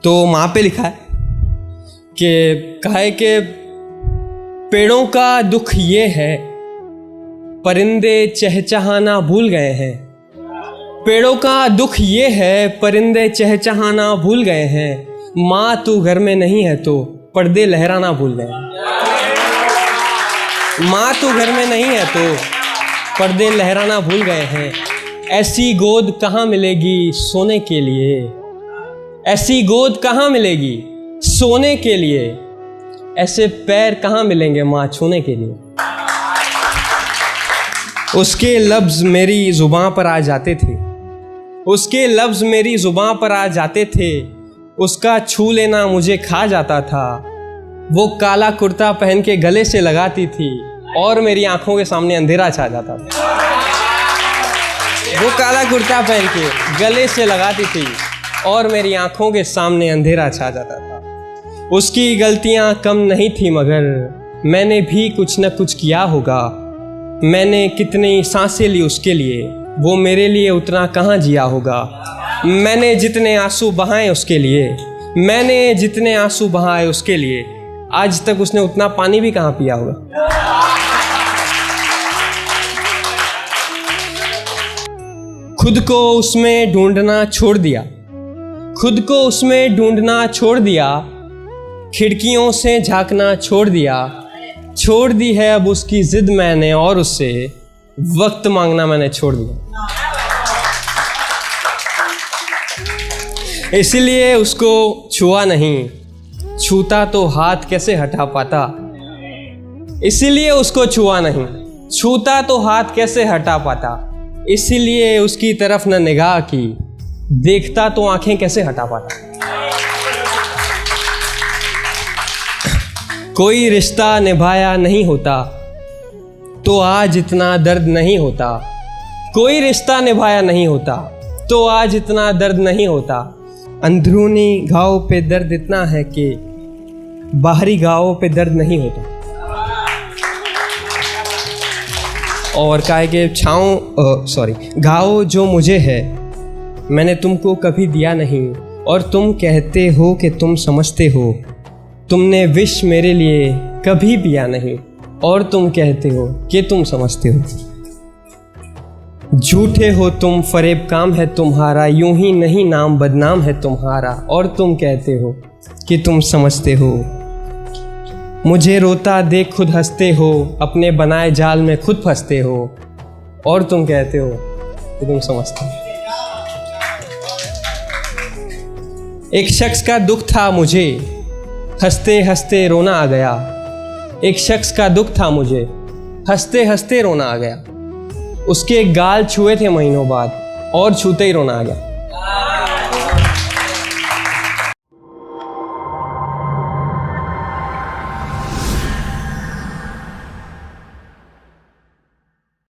तो वहाँ पे लिखा है कि कहा है कि पेड़ों का दुख ये है परिंदे चहचहाना भूल गए हैं। पेड़ों का दुख ये है परिंदे चहचहाना भूल गए हैं। माँ तू घर में नहीं है तो पर्दे लहराना भूल गए हैं। माँ तू घर में नहीं है तो पर्दे लहराना भूल गए हैं। ऐसी गोद कहाँ मिलेगी सोने के लिए, ऐसी गोद कहाँ मिलेगी सोने के लिए, ऐसे पैर कहाँ मिलेंगे माँ छूने के लिए। उसके लफ्ज़ मेरी ज़ुबान पर आ जाते थे, उसके लफ्ज़ मेरी ज़ुबान पर आ जाते थे। उसका छू लेना मुझे खा जाता था। वो काला कुर्ता पहन के गले से लगाती थी और मेरी आंखों के सामने अंधेरा छा जाता था। वो काला कुर्ता पहन के गले से लगाती थी और मेरी आंखों के सामने अंधेरा छा जाता था। उसकी गलतियां कम नहीं थी मगर मैंने भी कुछ न कुछ किया होगा। मैंने कितनी सांसें ली उसके लिए, वो मेरे लिए उतना कहाँ जिया होगा। मैंने जितने आंसू बहाए उसके लिए, मैंने जितने आंसू बहाए उसके लिए, आज तक उसने उतना पानी भी कहाँ पिया होगा। खुद को उसमें ढूंढना छोड़ दिया, खुद को उसमें ढूंढना छोड़ दिया। खिड़कियों से झांकना छोड़ दिया, छोड़ दी है अब उसकी जिद मैंने और उससे वक्त मांगना मैंने छोड़ दिया। इसलिए उसको छुआ नहीं, छूता तो हाथ कैसे हटा पाता। इसीलिए उसको छुआ नहीं, छूता तो हाथ कैसे हटा पाता। इसीलिए उसकी तरफ न निगाह की, देखता तो आंखें कैसे हटा पाता। कोई रिश्ता निभाया नहीं होता तो आज इतना दर्द नहीं होता। कोई रिश्ता निभाया नहीं होता तो आज इतना दर्द नहीं होता। अंदरूनी घाव पे दर्द इतना है कि बाहरी घावों पे दर्द नहीं होता। और काहे के घाव जो मुझे है मैंने तुमको कभी दिया नहीं, और तुम कहते हो कि तुम समझते हो। तुमने विश मेरे लिए कभी पिया नहीं, और तुम कहते हो कि तुम समझते हो। झूठे हो तुम, फरेब काम है तुम्हारा, यूं ही नहीं नाम बदनाम है तुम्हारा, और तुम कहते हो कि तुम समझते हो। मुझे रोता देख खुद हंसते हो, अपने बनाए जाल में खुद फंसते हो, और तुम कहते हो कि तुम समझते हो। एक शख्स का दुख था मुझे, हंसते हंसते रोना आ गया। एक शख्स का दुख था मुझे, हंसते हंसते रोना आ गया। उसके गाल छुए थे महीनों बाद और छूते ही रोना आ गया।